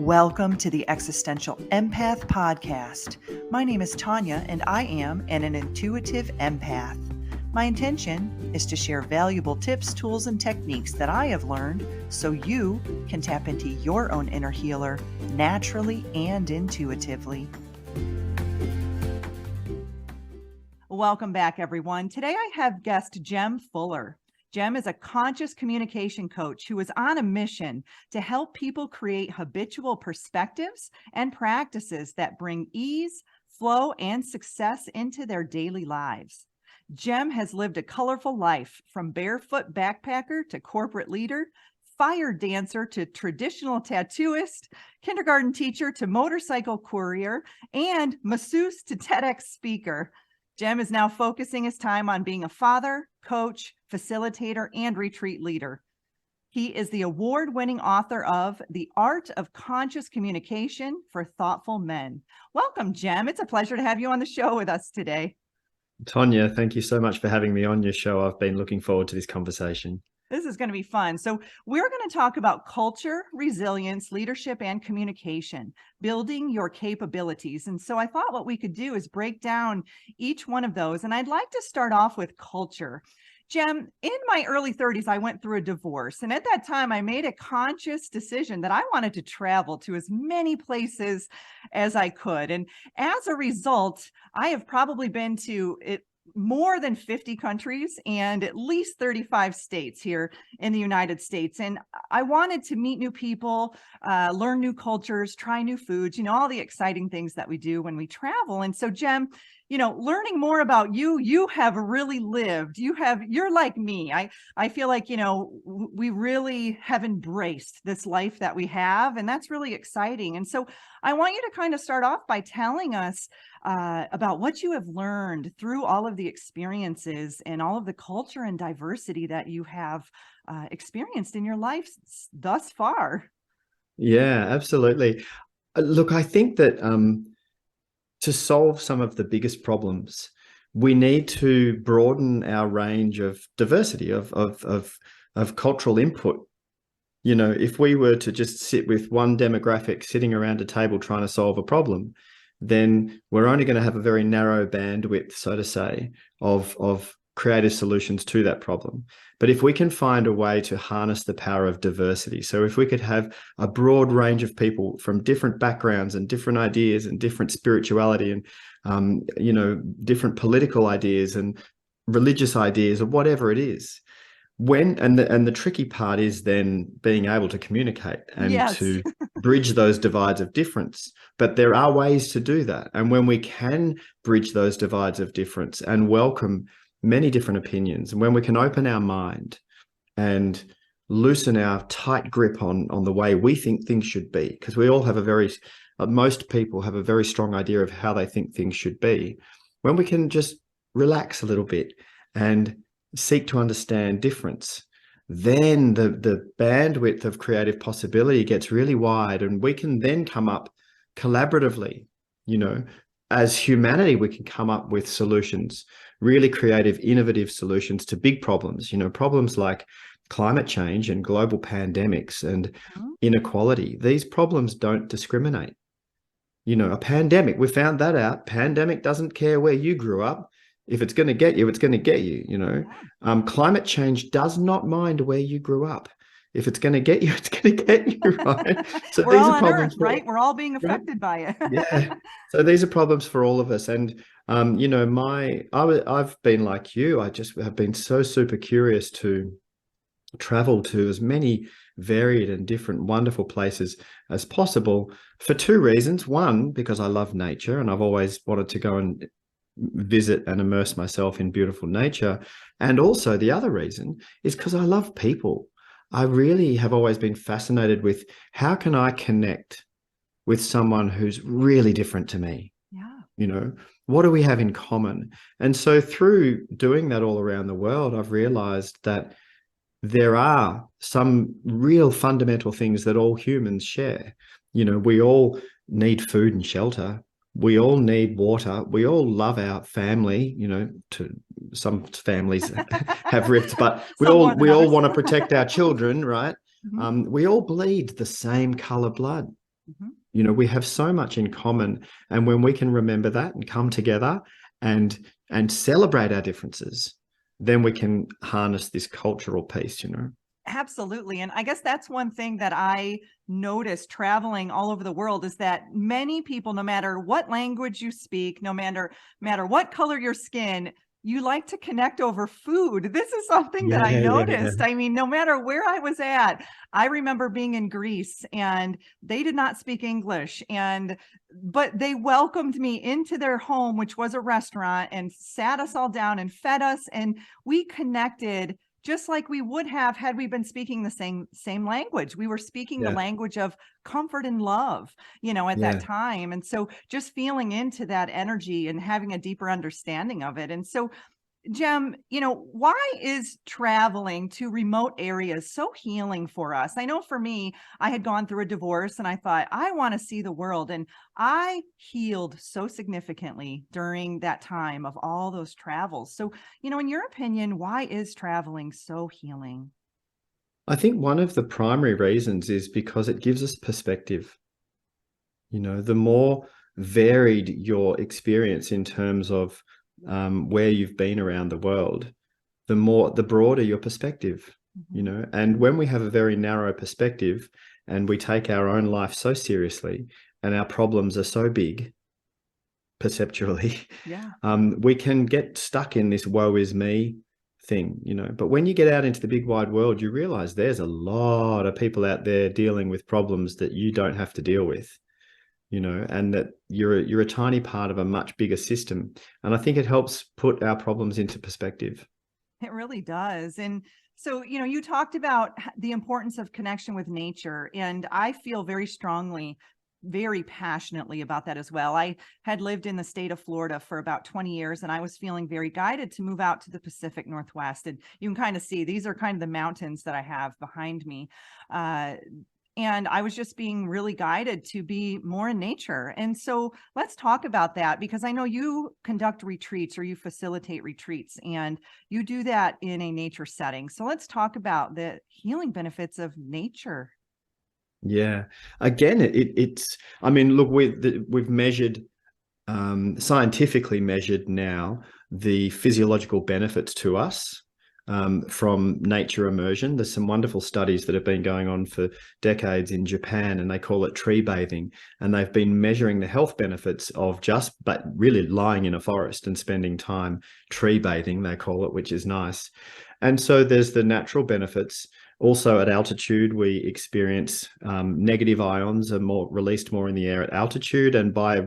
Welcome to the Existential Empath Podcast. My name is Tanya, and I am an intuitive empath. My intention is to share valuable tips, tools, and techniques that I have learned so you can tap into your own inner healer naturally and intuitively. Welcome back, everyone. Today I have guest Jem Fuller. Jem is a conscious communication coach who is on a mission to help people create habitual perspectives and practices that bring ease, flow, and success into their daily lives. Jem has lived a colorful life, from barefoot backpacker to corporate leader, fire dancer to traditional tattooist, kindergarten teacher to motorcycle courier, and masseuse to TEDx speaker. Jem is now focusing his time on being a father, coach, facilitator, and retreat leader. He is the award-winning author of The Art of Conscious Communication for Thoughtful Men. Welcome, Jem. It's a pleasure to have you on the show with us today. Tanya, thank you so much for having me on your show. I've been looking forward to this conversation. This is going to be fun. So we're going to talk about culture, resilience, leadership, and communication, building your capabilities. And so I thought what we could do is break down each one of those. And I'd like to start off with culture. Jem, in my early 30s, I went through a divorce. And at that time, I made a conscious decision that I wanted to travel to as many places as I could. And as a result, I have probably been to more than 50 countries and at least 35 states here in the United States. And I wanted to meet new people, learn new cultures, try new foods, all the exciting things that we do when we travel. And so, Jem, learning more about you, you have really lived, you're like me. I feel like, we really have embraced this life that we have, and that's really exciting. And so I want you to kind of start off by telling us about what you have learned through all of the experiences and all of the culture and diversity that you have experienced in your life thus far. Yeah, absolutely. Look, I think that to solve some of the biggest problems, we need to broaden our range of diversity of cultural input. If we were to just sit with one demographic sitting around a table trying to solve a problem, then we're only going to have a very narrow bandwidth, so to say, of creative solutions to that problem. But if we can find a way to harness the power of diversity, so if we could have a broad range of people from different backgrounds and different ideas and different spirituality and, different political ideas and religious ideas or whatever it is, the tricky part is then being able to communicate and to bridge those divides of difference. But there are ways to do that. And when we can bridge those divides of difference and welcome many different opinions, and when we can open our mind and loosen our tight grip on the way we think things should be, because we all have most people have a very strong idea of how they think things should be. When we can just relax a little bit and seek to understand difference, then the bandwidth of creative possibility gets really wide, and we can then come up collaboratively. As humanity, we can come up with solutions, really creative, innovative solutions to big problems, problems like climate change and global pandemics and inequality. These problems don't discriminate. A pandemic, we found that out. Pandemic doesn't care where you grew up. If it's going to get you, it's going to get you, Climate change does not mind where you grew up. If it's going to get you, it's going to get you, right? So we're all on Earth, right? We're all being affected by it. Yeah. So these are problems for all of us. And, I've been like you. I just have been so super curious to travel to as many varied and different wonderful places as possible for two reasons. One, because I love nature and I've always wanted to go and visit and immerse myself in beautiful nature. And also the other reason is because I love people. I really have always been fascinated with how can I connect with someone who's really different to me? Yeah. What do we have in common? And so through doing that all around the world, I've realized that there are some real fundamental things that all humans share. We all need food and shelter. We all need water. We all love our family. Some families have rifts, but we all want to protect our children, right? Mm-hmm. We all bleed the same color blood. Mhm. You know, we have so much in common. And when we can remember that and come together and celebrate our differences, then we can harness this cultural piece, you know. Absolutely. And I guess that's one thing that I noticed traveling all over the world is that many people, no matter what language you speak, no matter what color your skin, you like to connect over food. This is something that I Yeah, yeah. noticed. I mean, no matter where I was at, I remember being in Greece and they did not speak English but they welcomed me into their home, which was a restaurant, and sat us all down and fed us, and we connected just like we would have had we been speaking the same language. We were speaking the Yeah, language of comfort and love, at that yeah. time. And so just feeling into that energy and having a deeper understanding of it. And so Jem, why is traveling to remote areas so healing for us? I know for me, I had gone through a divorce and I thought, I want to see the world. And I healed so significantly during that time of all those travels. So, in your opinion, why is traveling so healing? I think one of the primary reasons is because it gives us perspective. You know, the more varied your experience in terms of where you've been around the world, the broader your perspective, you Mhm. know. And when we have a very narrow perspective and we take our own life so seriously and our problems are so big perceptually, Yeah. we can get stuck in this woe is me thing, you know. But when you get out into the big wide world, you realize there's a lot of people out there dealing with problems that you don't have to deal with, you know, and that you're a tiny part of a much bigger system. And I think it helps put our problems into perspective. It really does. And so, you talked about the importance of connection with nature, and I feel very strongly, very passionately about that as well. I had lived in the state of Florida for about 20 years, and I was feeling very guided to move out to the Pacific Northwest. And you can kind of see these are kind of the mountains that I have behind me. Uh, and I was just being really guided to be more in nature. And so let's talk about that because I know you conduct retreats or you facilitate retreats and you do that in a nature setting. So let's talk about the healing benefits of nature. Yeah. Again, it's, I mean, look, we've measured, scientifically measured now the physiological benefits to us from nature immersion. There's some wonderful studies that have been going on for decades in Japan, and they call it tree bathing. And they've been measuring the health benefits of but really lying in a forest and spending time tree bathing, they call it, which is nice. And so there's the natural benefits. Also, at altitude, we experience negative ions are released more in the air at altitude and by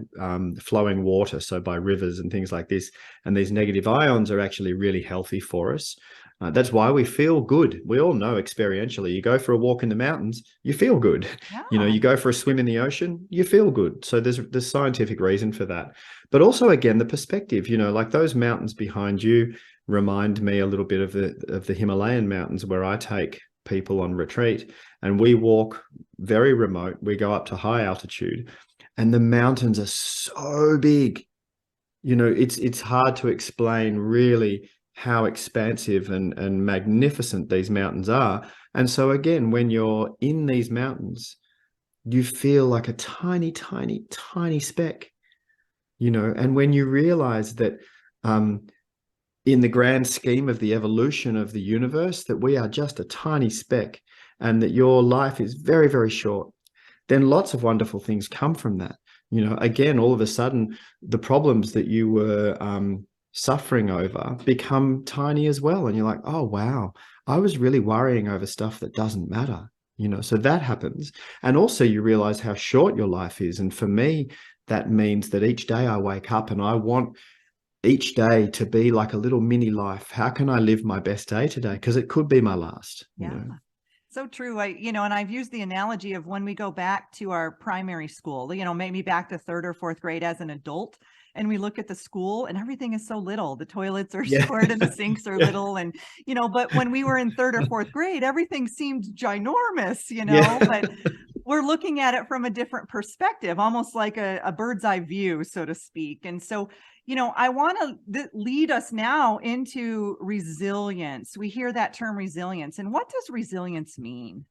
flowing water, so by rivers and things like this. And these negative ions are actually really healthy for us. That's why we feel good. We all know experientially, you go for a walk in the mountains, you feel good. You know, Yeah. you go for a swim in the ocean, you feel good. So there's scientific reason for that. But also, again, the perspective, you know, like those mountains behind you remind me a little bit of the Himalayan mountains where I take people on retreat, and we walk very remote. We go up to high altitude, and the mountains are so big. You know, it's hard to explain really how expansive and magnificent these mountains are. And so again, when you're in these mountains, you feel like a tiny, tiny, tiny speck, you know. And when you realize that in the grand scheme of the evolution of the universe, that we are just a tiny speck and that your life is very, very short, then lots of wonderful things come from that. You know, again, all of a sudden, the problems that you were suffering over become tiny as well. And you're like, oh, wow, I was really worrying over stuff that doesn't matter. You know, so that happens. And also you realize how short your life is. And for me, that means that each day I wake up and I want each day to be like a little mini life. How can I live my best day today? Because it could be my last, you Yeah. know. So true. And I've used the analogy of when we go back to our primary school, maybe back to third or fourth grade as an adult, and we look at the school and everything is so little. The toilets are Yeah. short and the sinks are Yeah. little. And, but when we were in third or fourth grade, everything seemed ginormous, but Yeah. we're looking at it from a different perspective, almost like a bird's eye view, so to speak. And so, I want to lead us now into resilience. We hear that term resilience. And what does resilience mean?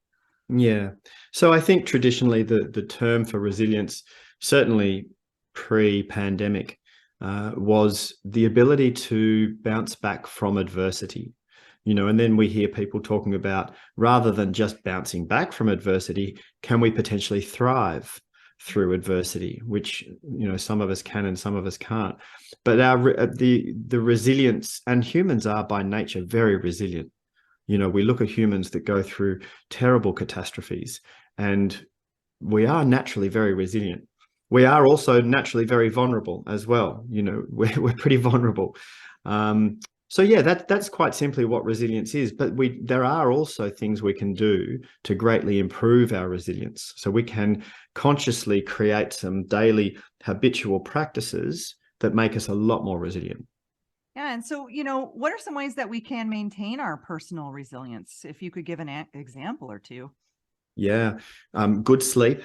Yeah. So I think traditionally the term for resilience, certainly pre-pandemic, was the ability to bounce back from adversity. And then we hear people talking about, rather than just bouncing back from adversity, can we potentially thrive through adversity, which some of us can and some of us can't. But the resilience, and humans are by nature very resilient. We look at humans that go through terrible catastrophes, and we are naturally very resilient. We are also naturally very vulnerable as well. We're pretty vulnerable. So yeah, that's quite simply what resilience is. But there are also things we can do to greatly improve our resilience. So we can consciously create some daily habitual practices that make us a lot more resilient. Yeah. And so, what are some ways that we can maintain our personal resilience? If you could give an example or two. Yeah. Good sleep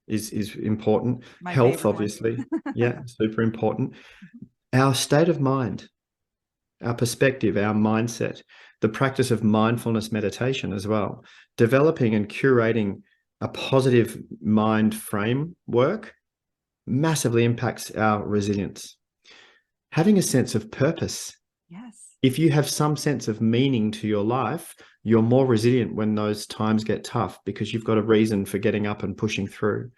is important. My Health, favorite one. obviously. Yeah, super important. Our state of mind, our perspective, our mindset, the practice of mindfulness meditation as well, developing and curating a positive mind framework massively impacts our resilience. Having a sense of purpose. Yes. If you have some sense of meaning to your life, you're more resilient when those times get tough because you've got a reason for getting up and pushing through.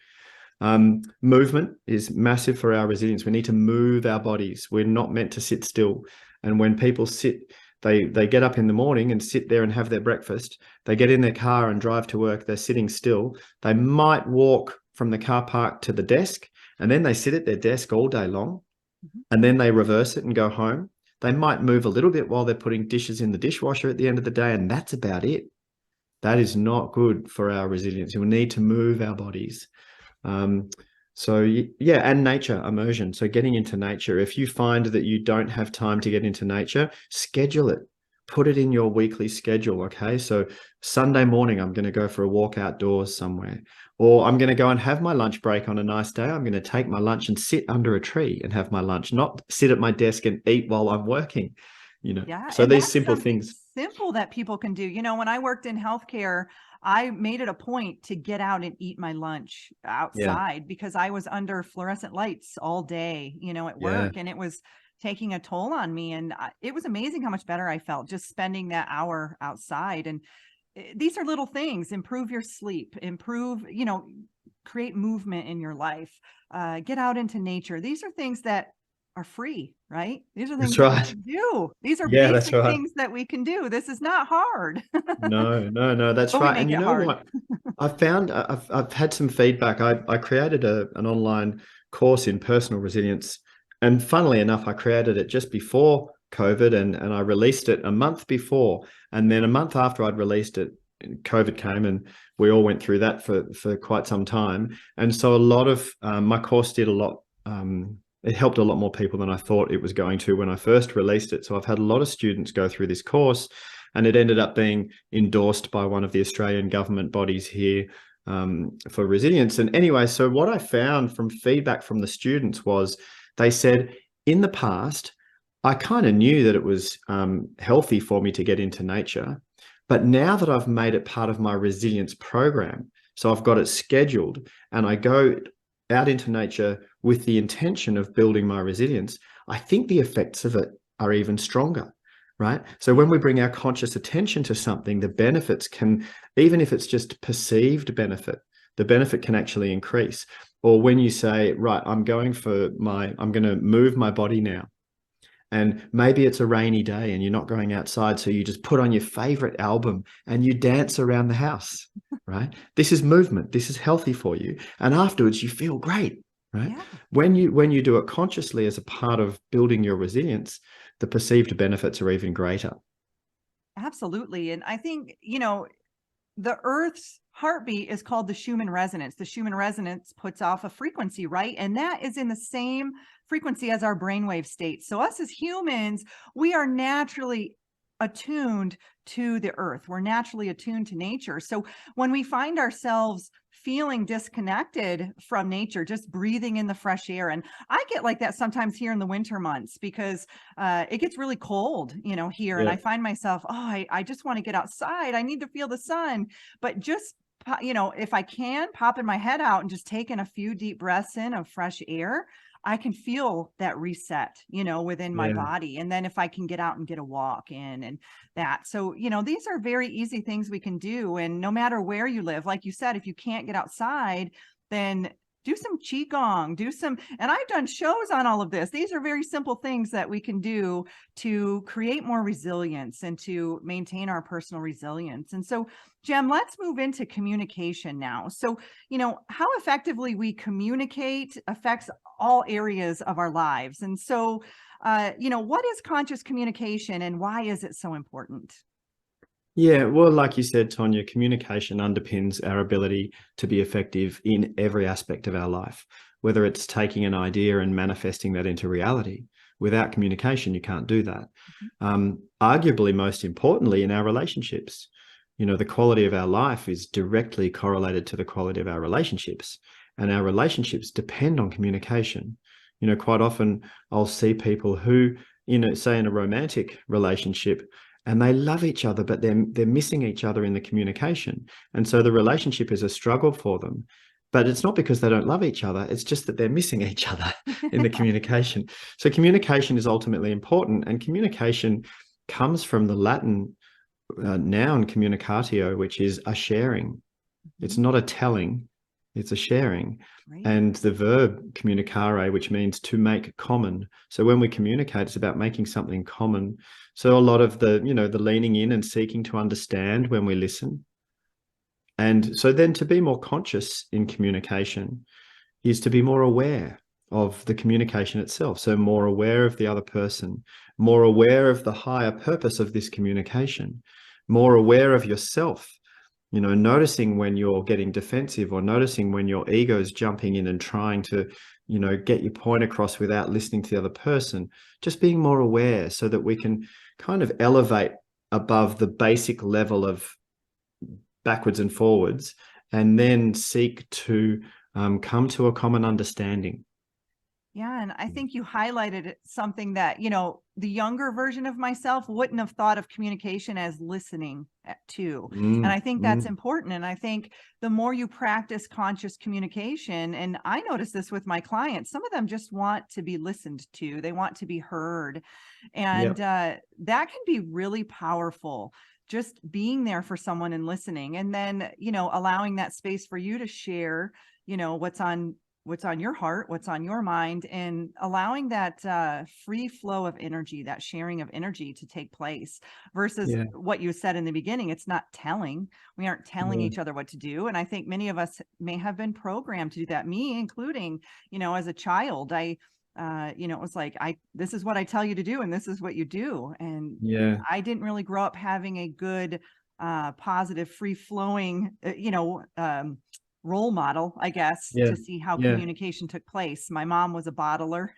Movement is massive for our resilience. We need to move our bodies. We're not meant to sit still. And when people sit, they get up in the morning and sit there and have their breakfast. They get in their car and drive to work. They're sitting still. They might walk from the car park to the desk, and then they sit at their desk all day long, and then they reverse it and go home. They might move a little bit while they're putting dishes in the dishwasher at the end of the day, and that's about it. That is not good for our resilience. We need to move our bodies. So yeah, and nature immersion. So getting into nature. If you find that you don't have time to get into nature, schedule it. Put it in your weekly schedule. Okay. So Sunday morning, I'm going to go for a walk outdoors somewhere, or I'm going to go and have my lunch break on a nice day. I'm going to take my lunch and sit under a tree and have my lunch, not sit at my desk and eat while I'm working. Yeah. So And these that's simple something things. simple that people can do. When I worked in healthcare, I made it a point to get out and eat my lunch Yeah. outside because I was under fluorescent lights all day, at Yeah. work, and it was taking a toll on me. And it was amazing how much better I felt just spending that hour outside. And these are little things: improve your sleep, improve, create movement in your life, get out into nature. These are things that are free, right? These are things That's that we right. can do. These are Yeah, that's basic right. things that we can do. This is not hard, No, no, no, that's but we right. And make you it know hard. what? I've had some feedback. I created an online course in personal resilience, and funnily enough, I created it just before COVID, and I released it a month before, and then a month after I'd released it, COVID came, and we all went through that for quite some time. And so a lot of my course did a lot. It helped a lot more people than I thought it was going to when I first released it. So I've had a lot of students go through this course, and it ended up being endorsed by one of the Australian government bodies here for resilience. And anyway, so what I found from feedback from the students was they said, in the past, I kind of knew that it was healthy for me to get into nature, but now that I've made it part of my resilience program, so I've got it scheduled and I go out into nature with the intention of building my resilience, I think the effects of it are even stronger. Right. So when we bring our conscious attention to something, the benefits can, even if it's just perceived benefit, the benefit can actually increase. Or when you say, right, I'm going to move my body now. And maybe it's a rainy day and you're not going outside. So you just put on your favorite album and you dance around the house. Right. This is movement. This is healthy for you. And afterwards you feel great. Right. Yeah, When you do it consciously as a part of building your resilience, the perceived benefits are even greater. absolutely. And I think, the Earth's heartbeat is called the Schumann resonance. The Schumann resonance puts off a frequency, right? And that is in the same frequency as our brainwave state. So us as humans, we are naturally attuned to the earth. We're naturally attuned to nature. So when we find ourselves feeling disconnected from nature, just breathing in the fresh air, and I get like that sometimes here in the winter months because it gets really cold, here, and Yeah. I find myself, I just want to get outside. I need to feel the sun, but just if I can, popping my head out and just taking a few deep breaths in of fresh air, I can feel that reset, within my Yeah. body. And then if I can get out and get a walk in and that. So, these are very easy things we can do. And no matter where you live, like you said, if you can't get outside, then do some qigong, and I've done shows on all of this. These are very simple things that we can do to create more resilience and to maintain our personal resilience. And so, Jem, let's move into communication now. So, how effectively we communicate affects all areas of our lives. And so, what is conscious communication and why is it so important? Yeah, well, like you said, Tonya, communication underpins our ability to be effective in every aspect of our life, whether it's taking an idea and manifesting that into reality. Without communication, you can't do that. Arguably, most importantly, in our relationships, the quality of our life is directly correlated to the quality of our relationships, and our relationships depend on communication. Quite often I'll see people who, say in a romantic relationship, and they love each other, but they're missing each other in the communication. And so the relationship is a struggle for them. But it's not because they don't love each other. It's just that they're missing each other in the communication. So communication is ultimately important. And communication comes from the Latin noun communicatio, which is a sharing. It's not a telling, it's a sharing. Right. And the verb communicare, which means to make common. So when we communicate, it's about making something common. So a lot of the leaning in and seeking to understand when we listen. And so then to be more conscious in communication is to be more aware of the communication itself. So more aware of the other person, more aware of the higher purpose of this communication, more aware of yourself. Noticing when you're getting defensive or noticing when your ego is jumping in and trying to, get your point across without listening to the other person, just being more aware so that we can kind of elevate above the basic level of backwards and forwards and then seek to come to a common understanding. Yeah. And I think you highlighted something that, the younger version of myself wouldn't have thought of communication as listening to. And I think that's important. And I think the more you practice conscious communication, and I notice this with my clients, some of them just want to be listened to. They want to be heard. And that can be really powerful. Just being there for someone and listening, and then, allowing that space for you to share, what's on your heart, what's on your mind, and allowing that free flow of energy, that sharing of energy to take place versus what you said in the beginning. It's not telling. We aren't telling each other what to do. And I think many of us may have been programmed to do that, me including, as a child. It was like, this is what I tell you to do, and this is what you do. And I didn't really grow up having a good, positive, free flowing, role model, I guess, to see how communication took place. My mom was a bottler.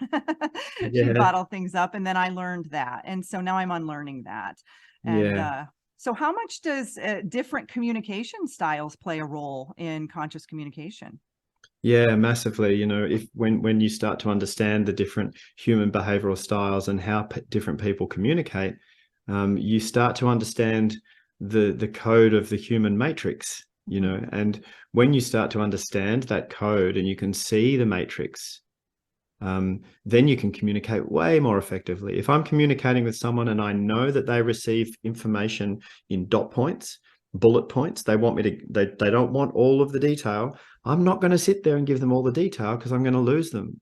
She bottled things up, and then I learned that. And so now I'm unlearning that. And so how much does different communication styles play a role in conscious communication? Yeah, massively. If when you start to understand the different human behavioral styles and how different people communicate, you start to understand the code of the human matrix. And when you start to understand that code and you can see the matrix, then you can communicate way more effectively. If I'm communicating with someone and I know that they receive information in dot points, bullet points, they don't want all of the detail, I'm not going to sit there and give them all the detail because I'm going to lose them.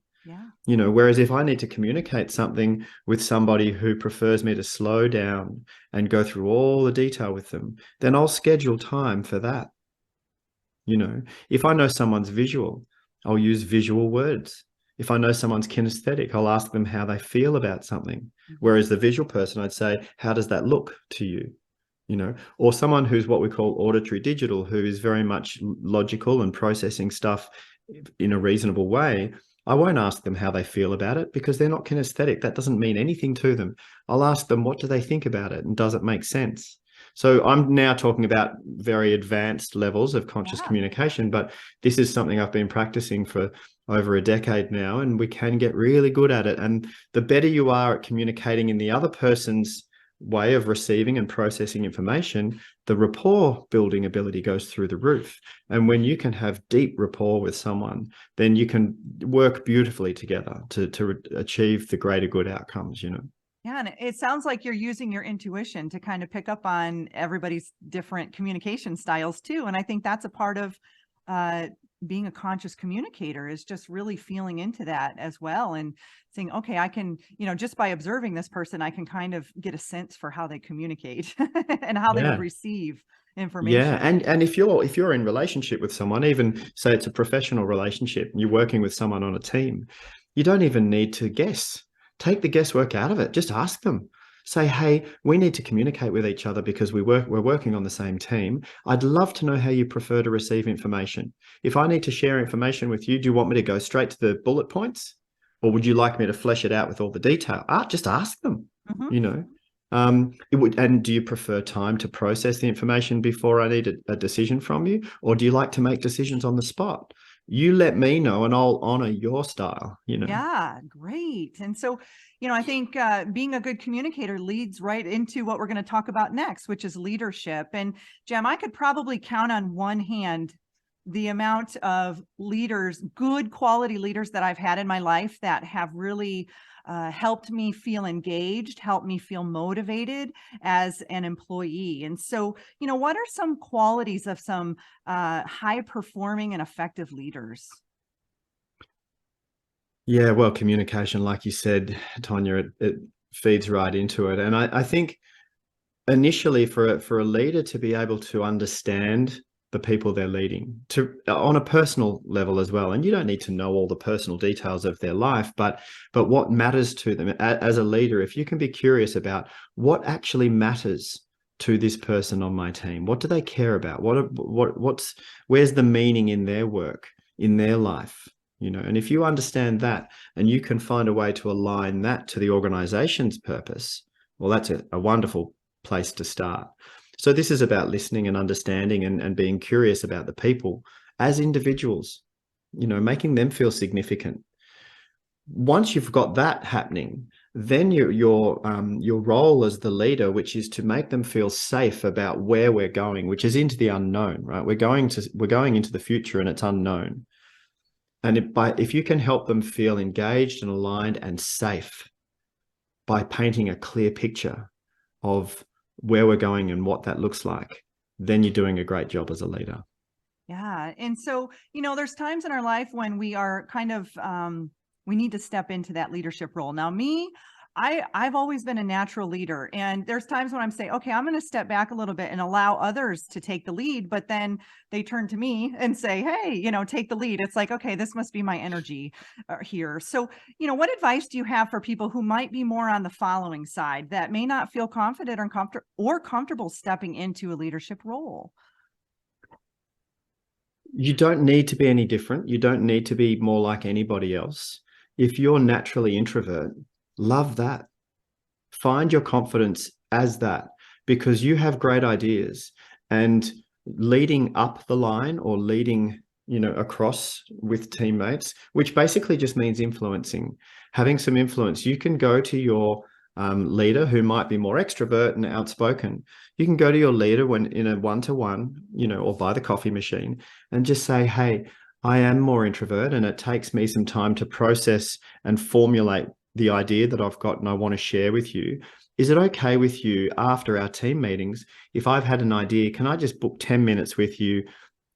Whereas if I need to communicate something with somebody who prefers me to slow down and go through all the detail with them, then I'll schedule time for that. If I know someone's visual, I'll use visual words. If I know someone's kinesthetic, I'll ask them how they feel about something. Whereas the visual person, I'd say, how does that look to you? Or someone who's what we call auditory digital, who is very much logical and processing stuff in a reasonable way. I won't ask them how they feel about it because they're not kinesthetic. That doesn't mean anything to them. I'll ask them, what do they think about it? And does it make sense? So I'm now talking about very advanced levels of conscious Yeah. communication, but this is something I've been practicing for over a decade now, and we can get really good at it. And the better you are at communicating in the other person's way of receiving and processing information, the rapport building ability goes through the roof. And when you can have deep rapport with someone, then you can work beautifully together to achieve the greater good outcomes, you know. Yeah, and it sounds like you're using your intuition to kind of pick up on everybody's different communication styles too. And I think that's a part of uh, being a conscious communicator, is just really feeling into that as well and saying, okay, I can, just by observing this person, I can kind of get a sense for how they communicate and how they would Yeah. receive Yeah, information. and if you're in relationship with someone, even say it's a professional relationship, and you're working with someone on a team, you don't even need to guess. Take the guesswork out of it. Just ask them. Say, hey, we need to communicate with each other because we're working on the same team. I'd love to know how you prefer to receive information. If I need to share information with you, do you want me to go straight to the bullet points, or would you like me to flesh it out with all the detail? Just ask them. Hmm. You know. And do you prefer time to process the information before I need a decision from you? Or do you like to make decisions on the spot? You let me know and I'll honor your style, you know. Yeah, great. And so, I think being a good communicator leads right into what we're going to talk about next, which is leadership. And Jem, I could probably count on one hand the amount of leaders, good quality leaders that I've had in my life that have really helped me feel engaged, helped me feel motivated as an employee. And so, what are some qualities of some high performing and effective leaders? Yeah, well, communication, like you said, Tanya, it feeds right into it. And I think initially for a leader to be able to understand the people they're leading to on a personal level as well, and you don't need to know all the personal details of their life, but what matters to them as a leader, if you can be curious about what actually matters to this person on my team, what do they care about, what's where's the meaning in their work, in their life, you know. And if you understand that and you can find a way to align that to the organization's purpose, well, that's a wonderful place to start. So this is about listening and understanding and being curious about the people as individuals, you know, making them feel significant. Once you've got that happening, then your role as the leader, which is to make them feel safe about where we're going, which is into the unknown, right? We're going into the future and it's unknown. And if you can help them feel engaged and aligned and safe by painting a clear picture of where we're going and what that looks like, then you're doing a great job as a leader. Yeah. And so, there's times in our life when we are kind of, we need to step into that leadership role. Now, I've always been a natural leader. And there's times when I'm saying, okay, I'm going to step back a little bit and allow others to take the lead. But then they turn to me and say, hey, take the lead. It's like, okay, this must be my energy here. So, what advice do you have for people who might be more on the following side that may not feel confident or comfortable stepping into a leadership role? You don't need to be any different. You don't need to be more like anybody else. If you're naturally introvert, love that. Find your confidence as that, because you have great ideas, and leading up the line or leading, you know, across with teammates, which basically just means influencing, having some influence. You can go to your leader who might be more extrovert and outspoken. You can go to your leader when in a one-to-one, you know, or by the coffee machine, and just say, hey, I am more introvert and it takes me some time to process and formulate the idea that I've got and I want to share with you. Is it okay with you after our team meetings, if I've had an idea, can I just book 10 minutes with you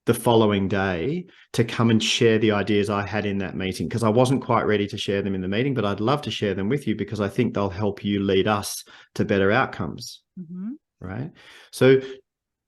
the following day to come and share the ideas I had in that meeting? Because I wasn't quite ready to share them in the meeting, but I'd love to share them with you because I think they'll help you lead us to better outcomes. Mhm. Right. So,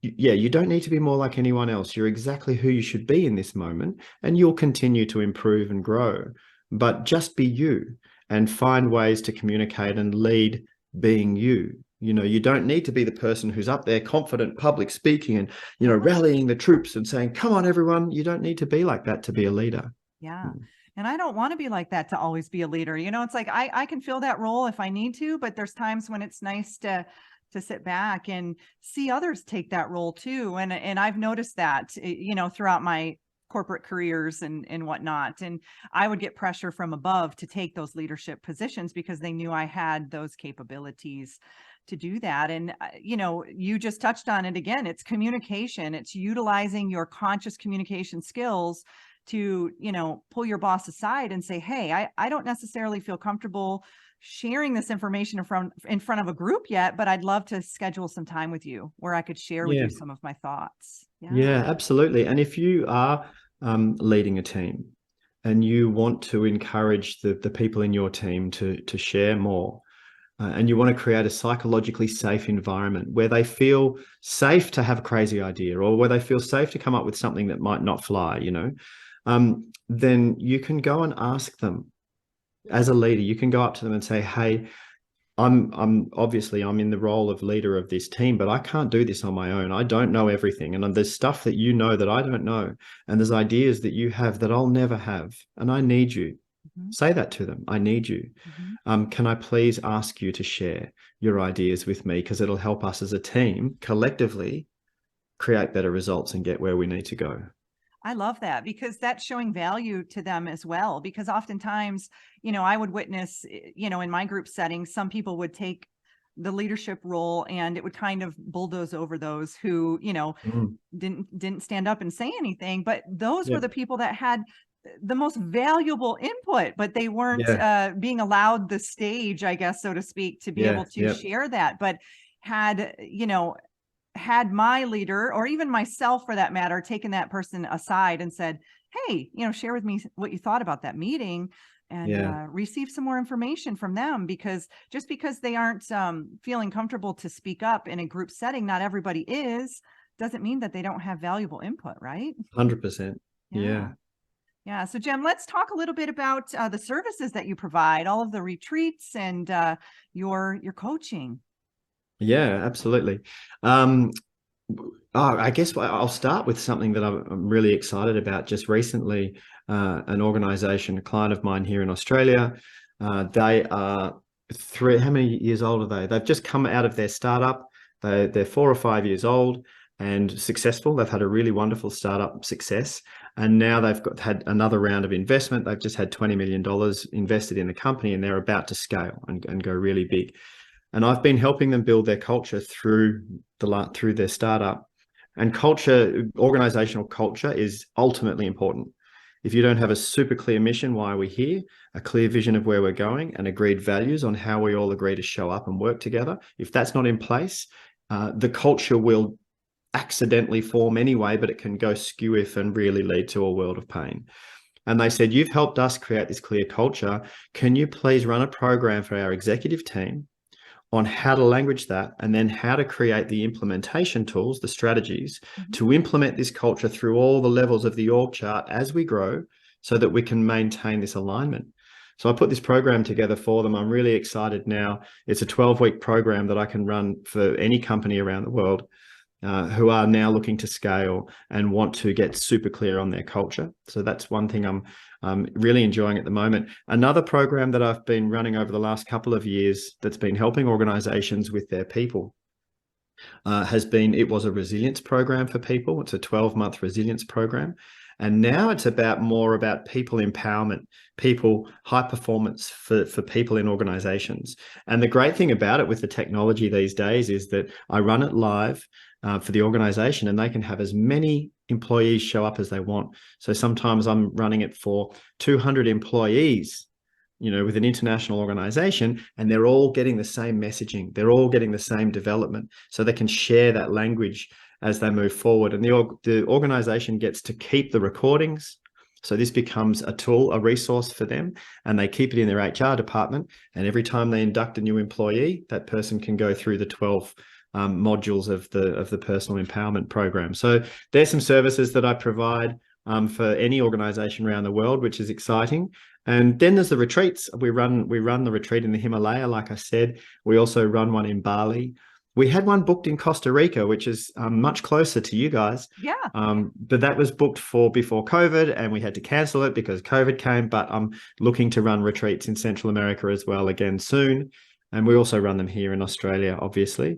yeah, you don't need to be more like anyone else. You're exactly who you should be in this moment, and you'll continue to improve and grow. But just be you and find ways to communicate and lead being you. You know, you don't need to be the person who's up there confident, public speaking and, you know, rallying the troops and saying, come on, everyone. You don't need to be like that to be a leader. Yeah. And I don't want to be like that to always be a leader. It's like I can fill that role if I need to, but there's times when it's nice to sit back and see others take that role too. And I've noticed that, throughout my corporate careers and whatnot. And I would get pressure from above to take those leadership positions because they knew I had those capabilities to do that. And, you just touched on it again. It's communication. It's utilizing your conscious communication skills to, pull your boss aside and say, hey, I don't necessarily feel comfortable sharing this information in front of a group yet, but I'd love to schedule some time with you where I could share with Yeah. you some of my thoughts. Yeah, absolutely. And if you are leading a team and you want to encourage the people in your team to share more, and you want to create a psychologically safe environment where they feel safe to have a crazy idea, or where they feel safe to come up with something that might not fly, then you can go and ask them as a leader. You can go up to them and say, hey, I'm obviously I'm in the role of leader of this team, but I can't do this on my own. I don't know everything. And there's stuff that you know that I don't know. And there's ideas that you have that I'll never have. And I need you. Mhm. Say that to them. I need you. Can I please ask you to share your ideas with me? Because it'll help us as a team collectively create better results and get where we need to go. I love that, because that's showing value to them as well. Because oftentimes, I would witness, in my group setting, some people would take the leadership role and it would kind of bulldoze over those who, didn't stand up and say anything. But those were Yeah. the people that had the most valuable input, but they weren't Yeah. being allowed the stage, I guess, so to speak, to be able Yeah. to Yeah. share that. But had my leader, or even myself for that matter, taken that person aside and said, hey, share with me what you thought about that meeting, and Yeah. receive some more information from them. Because just because they aren't feeling comfortable to speak up in a group setting, not everybody is, doesn't mean that they don't have valuable input, right? 100%. Yeah. Yeah. Yeah. So Jem, let's talk a little bit about the services that you provide, all of the retreats and your coaching. Yeah, absolutely. I guess I'll start with something that I'm really excited about. Just recently, an organization, a client of mine here in Australia, they are how many years old are they? They've just come out of their startup. They're 4 or 5 years old and successful. They've had a really wonderful startup success. And now they've had another round of investment. They've just had $20 million invested in the company, and they're about to scale and go really big. And I've been helping them build their culture through their startup. And culture, organizational culture, is ultimately important. If you don't have a super clear mission, why are we here, a clear vision of where we're going, and agreed values on how we all agree to show up and work together, if that's not in place, the culture will accidentally form anyway, but it can go skew if and really lead to a world of pain. And they said, you've helped us create this clear culture. Can you please run a program for our executive team on how to language that, and then how to create the implementation tools, the strategies to implement this culture through all the levels of the org chart as we grow, so that we can maintain this alignment. So I put this program together for them. I'm really excited now. It's a 12-week program that I can run for any company around the world who are now looking to scale and want to get super clear on their culture. So that's one thing I'm really enjoying at the moment. Another program that I've been running over the last couple of years that's been helping organizations with their people it was a resilience program for people. It's a 12-month resilience program. And now it's more about people empowerment, high performance for people in organizations. And the great thing about it with the technology these days is that I run it live for the organization, and they can have as many employees show up as they want. So sometimes I'm running it for 200 employees, with an international organization, and they're all getting the same messaging. They're all getting the same development, so they can share that language as they move forward. And the organization gets to keep the recordings. So this becomes a tool, a resource for them, and they keep it in their HR department. And every time they induct a new employee, that person can go through the 12 modules of the personal empowerment program. So there's some services that I provide for any organization around the world, which is exciting. And then there's the retreats. We run the retreat in the Himalaya, like I said. We also run one in Bali. We had one booked in Costa Rica, which is much closer to you guys. Yeah. But that was booked for before COVID, and we had to cancel it because COVID came. But I'm looking to run retreats in Central America as well again soon. And we also run them here in Australia, obviously.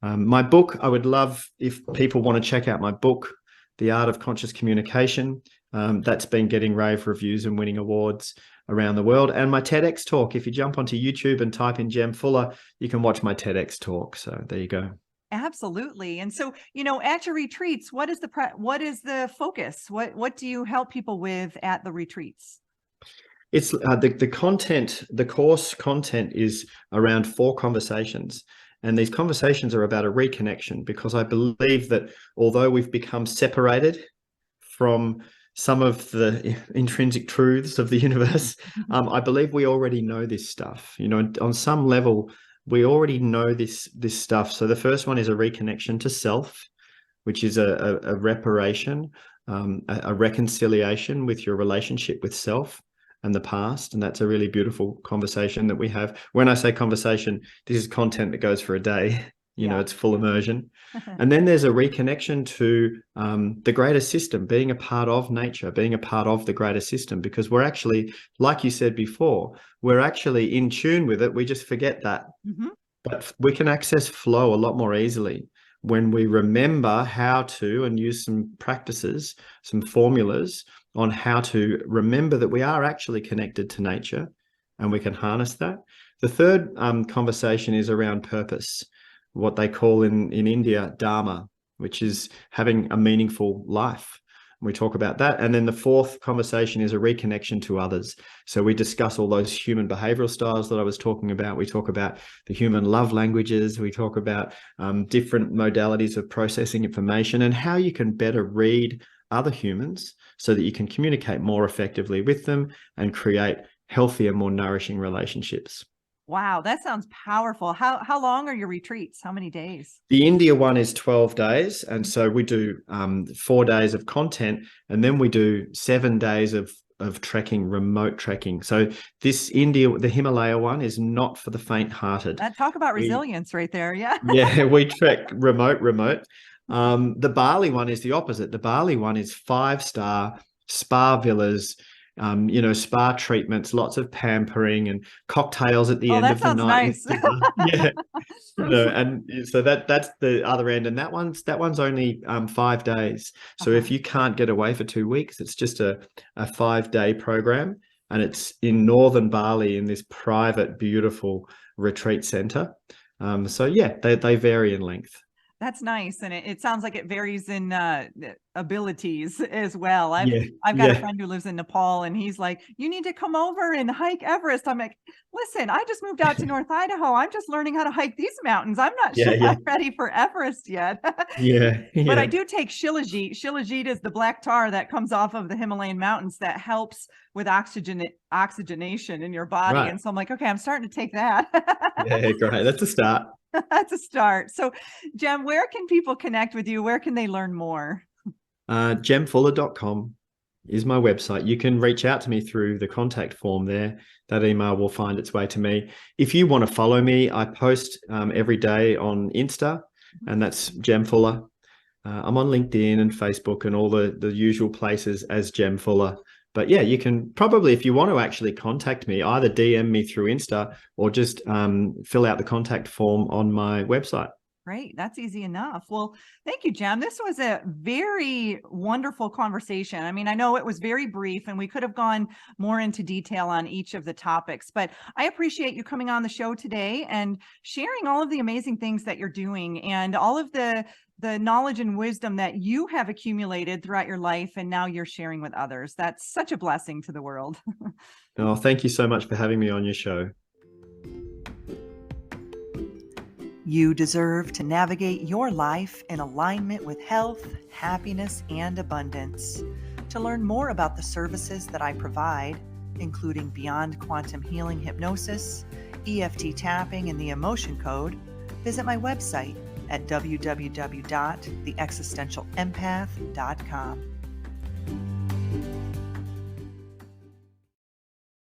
My book, I would love if people want to check out my book, The Art of Conscious Communication. That's been getting rave reviews and winning awards around the world. And my TEDx talk, if you jump onto YouTube and type in Jem Fuller, you can watch my TEDx talk. So there you go. Absolutely. And so, at your retreats, what is the focus? What do you help people with at the retreats? It's the content, the course content is around 4 conversations. And these conversations are about a reconnection, because I believe that although we've become separated from some of the intrinsic truths of the universe, I believe we already know this stuff. On some level, we already know this stuff. So the first one is a reconnection to self, which is a reparation, a reconciliation with your relationship with self and the past. And that's a really beautiful conversation that we have. When I say conversation, this is content that goes for a day. It's full immersion. And then there's a reconnection to the greater system, being a part of nature, being a part of the greater system, because we're actually, like you said before, we're actually in tune with it. We just forget that. Mm-hmm. But we can access flow a lot more easily when we remember how to, and use some practices, some formulas on how to remember that we are actually connected to nature, and we can harness that. The third conversation is around purpose, what they call in India, Dharma, which is having a meaningful life. We talk about that. And then the fourth conversation is a reconnection to others. So we discuss all those human behavioral styles that I was talking about. We talk about the human love languages. We talk about different modalities of processing information and how you can better read other humans so that you can communicate more effectively with them and create healthier, more nourishing relationships. Wow, that sounds powerful. How long are your retreats? How many days? The India one is 12 days. And so we do 4 days of content, and then we do 7 days of trekking, remote trekking. So this India, the Himalaya one, is not for the faint-hearted. Talk about resilience right there. Yeah. Yeah, we trek remote. The Bali one is the opposite. The Bali one is 5-star spa villas, spa treatments, lots of pampering and cocktails at the end of the night. Nice. Yeah. And so that's the other end. And that one's only 5 days. So if you can't get away for 2 weeks, it's just a 5-day program. And it's in northern Bali in this private, beautiful retreat center. So yeah, they vary in length. That's nice. And it sounds like it varies in abilities as well. I've got a friend who lives in Nepal, and he's like, you need to come over and hike Everest. I'm like, listen, I just moved out to North Idaho. I'm just learning how to hike these mountains. I'm not sure I'm ready for Everest yet. But I do take Shilajit. Shilajit is the black tar that comes off of the Himalayan mountains that helps with oxygenation in your body. Right. And so I'm like, okay, I'm starting to take that. Yeah, great. That's a start. That's a start. So, Jem, where can people connect with you? Where can they learn more? Jemfuller.com is my website. You can reach out to me through the contact form there. That email will find its way to me. If you want to follow me, I post every day on Insta, and that's Jem Fuller. I'm on LinkedIn and Facebook and all the usual places as Jem Fuller. But yeah, you can probably, if you want to actually contact me, either DM me through Insta or just fill out the contact form on my website. Great. That's easy enough. Well, thank you, Jem. This was a very wonderful conversation. I mean, I know it was very brief and we could have gone more into detail on each of the topics, but I appreciate you coming on the show today and sharing all of the amazing things that you're doing and all of the knowledge and wisdom that you have accumulated throughout your life, and now you're sharing with others. That's such a blessing to the world. Oh, thank you so much for having me on your show. You deserve to navigate your life in alignment with health, happiness, and abundance. To learn more about the services that I provide, including Beyond Quantum Healing Hypnosis, EFT tapping, and the Emotion Code, visit my website at www.theexistentialempath.com.